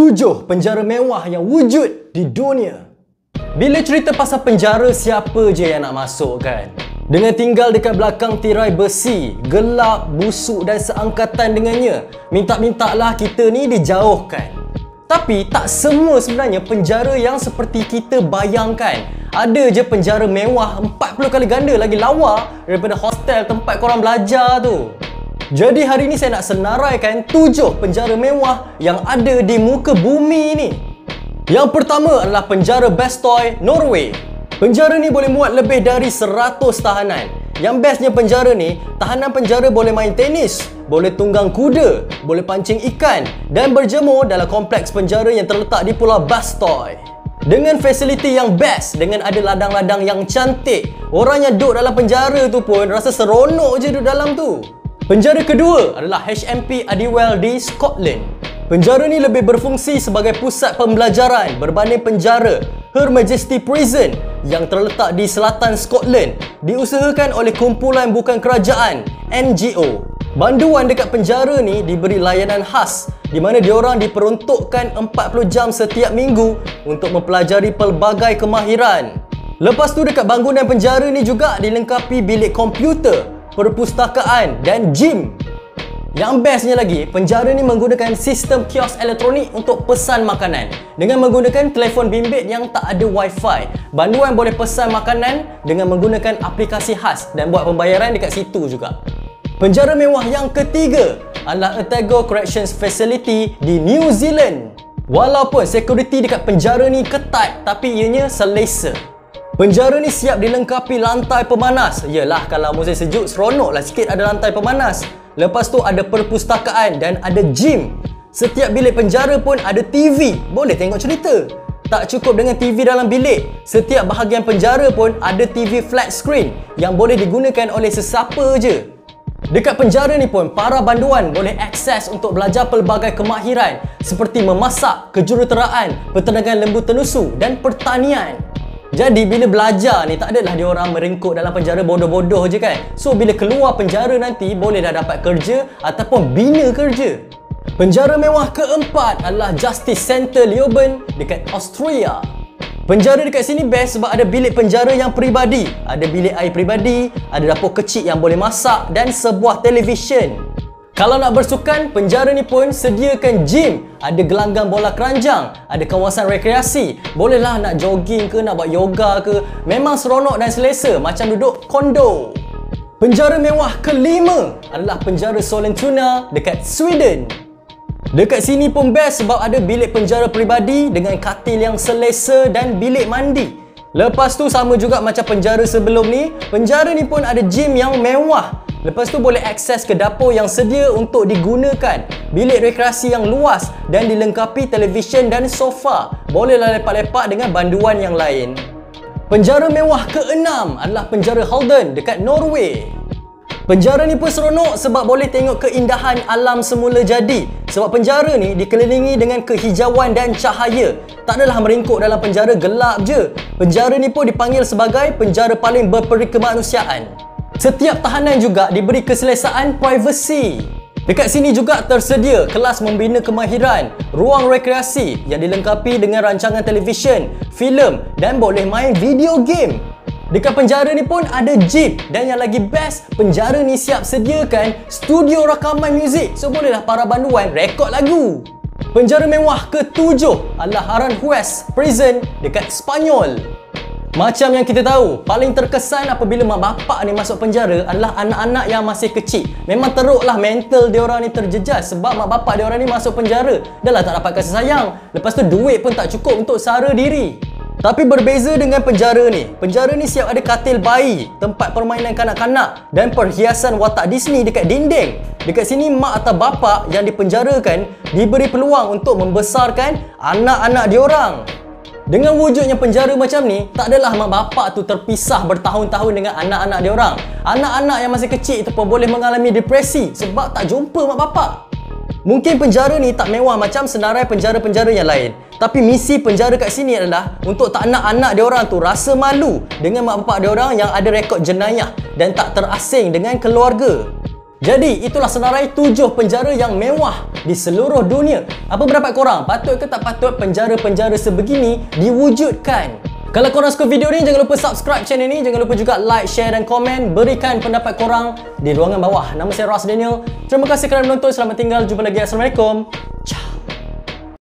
7 penjara mewah yang wujud di dunia. Bila cerita pasal penjara, siapa je yang nak masuk kan? Dengan tinggal dekat belakang tirai besi, gelap, busuk dan seangkatan dengannya, minta-mintalah kita ni dijauhkan. Tapi tak semua sebenarnya penjara yang seperti kita bayangkan. Ada je penjara mewah 40 kali ganda lagi lawa daripada hostel tempat korang belajar tu. Jadi hari ni saya nak senaraikan 7 penjara mewah yang ada di muka bumi ni. Yang pertama adalah penjara Bastøy, Norway. Penjara ni boleh muat lebih dari 100 tahanan. Yang bestnya penjara ni, tahanan penjara boleh main tenis, boleh tunggang kuda, boleh pancing ikan dan berjemur dalam kompleks penjara yang terletak di Pulau Bastøy. Dengan fasiliti yang best, dengan ada ladang-ladang yang cantik, orang yang duduk dalam penjara tu pun rasa seronok je duduk dalam tu. Penjara kedua adalah HMP Adderwell di Scotland. Penjara ni lebih berfungsi sebagai pusat pembelajaran berbanding penjara Her Majesty Prison yang terletak di selatan Scotland, diusahakan oleh kumpulan bukan kerajaan NGO. Banduan dekat penjara ni diberi layanan khas di mana diorang diperuntukkan 40 jam setiap minggu untuk mempelajari pelbagai kemahiran. Lepas tu dekat bangunan penjara ni juga dilengkapi bilik komputer, perpustakaan dan gym. Yang bestnya lagi, penjara ni menggunakan sistem kios elektronik untuk pesan makanan dengan menggunakan telefon bimbit yang tak ada wifi. Banduan boleh pesan makanan dengan menggunakan aplikasi khas dan buat pembayaran dekat situ juga. Penjara mewah yang ketiga adalah Otago Corrections Facility di New Zealand. Walaupun security dekat penjara ni ketat, tapi ianya selesa. Penjara ni siap dilengkapi lantai pemanas. Yelah, kalau musim sejuk seronoklah sikit ada lantai pemanas. Lepas tu ada perpustakaan dan ada gym. Setiap bilik penjara pun ada TV, boleh tengok cerita. Tak cukup dengan TV dalam bilik, setiap bahagian penjara pun ada TV flat screen yang boleh digunakan oleh sesiapa je. Dekat penjara ni pun, para banduan boleh akses untuk belajar pelbagai kemahiran seperti memasak, kejuruteraan, pertandingan lembu tenusu dan pertanian. Jadi bila belajar ni tak adalah diorang meringkuk dalam penjara bodoh-bodoh je kan. So bila keluar penjara nanti boleh dah dapat kerja ataupun bina kerja. Penjara mewah keempat adalah Justice Center Leoben dekat Austria. Penjara dekat sini best sebab ada bilik penjara yang peribadi, ada bilik air peribadi, ada dapur kecil yang boleh masak dan sebuah televisyen. Kalau nak bersukan, penjara ni pun sediakan gym, ada gelanggang bola keranjang, ada kawasan rekreasi. Bolehlah nak jogging ke, nak buat yoga ke. Memang seronok dan selesa macam duduk kondo. Penjara mewah kelima adalah penjara Sollentuna dekat Sweden. Dekat sini pun best sebab ada bilik penjara peribadi dengan katil yang selesa dan bilik mandi. Lepas tu sama juga macam penjara sebelum ni, penjara ni pun ada gym yang mewah. Lepas tu boleh akses ke dapur yang sedia untuk digunakan, bilik rekreasi yang luas dan dilengkapi televisyen dan sofa. Bolehlah lepak-lepak dengan banduan yang lain. Penjara mewah keenam adalah penjara Halden dekat Norway. Penjara ni pun seronok sebab boleh tengok keindahan alam semula jadi. Sebab penjara ni dikelilingi dengan kehijauan dan cahaya. Tak adalah meringkuk dalam penjara gelap je. Penjara ni pun dipanggil sebagai penjara paling berperikemanusiaan. Setiap tahanan juga diberi keselesaan privasi. Dekat sini juga tersedia kelas membina kemahiran, ruang rekreasi yang dilengkapi dengan rancangan televisyen, filem dan boleh main video game. Dekat penjara ni pun ada jeep dan yang lagi best, penjara ni siap sediakan studio rakaman muzik. So bolehlah para banduan rekod lagu. Penjara mewah ketujuh adalah Aranjuez Prison dekat Sepanyol. Macam yang kita tahu, paling terkesan apabila mak bapak ni masuk penjara adalah anak-anak yang masih kecil. Memang teruklah mental diorang ni terjejas sebab mak bapak diorang ni masuk penjara dah lah tak dapat kasih sayang. Lepas tu duit pun tak cukup untuk sara diri. Tapi berbeza dengan penjara ni siap ada katil bayi, tempat permainan kanak-kanak dan perhiasan watak Disney dekat dinding. Dekat sini mak atau bapak yang dipenjarakan diberi peluang untuk membesarkan anak-anak diorang. Dengan wujudnya penjara macam ni, tak adalah mak bapak tu terpisah bertahun-tahun dengan anak-anak diorang. Anak-anak yang masih kecil itu pun boleh mengalami depresi sebab tak jumpa mak bapak. Mungkin penjara ni tak mewah macam senarai penjara-penjara yang lain, tapi misi penjara kat sini adalah untuk tak nak anak diorang tu rasa malu dengan mak bapak diorang yang ada rekod jenayah dan tak terasing dengan keluarga. Jadi, itulah senarai 7 penjara yang mewah di seluruh dunia. Apa pendapat korang? Patut ke tak patut penjara-penjara sebegini diwujudkan? Kalau korang suka video ni, jangan lupa subscribe channel ni. Jangan lupa juga like, share dan komen. Berikan pendapat korang di ruangan bawah. Nama saya Ras Daniel. Terima kasih kerana menonton. Selamat tinggal. Jumpa lagi. Assalamualaikum.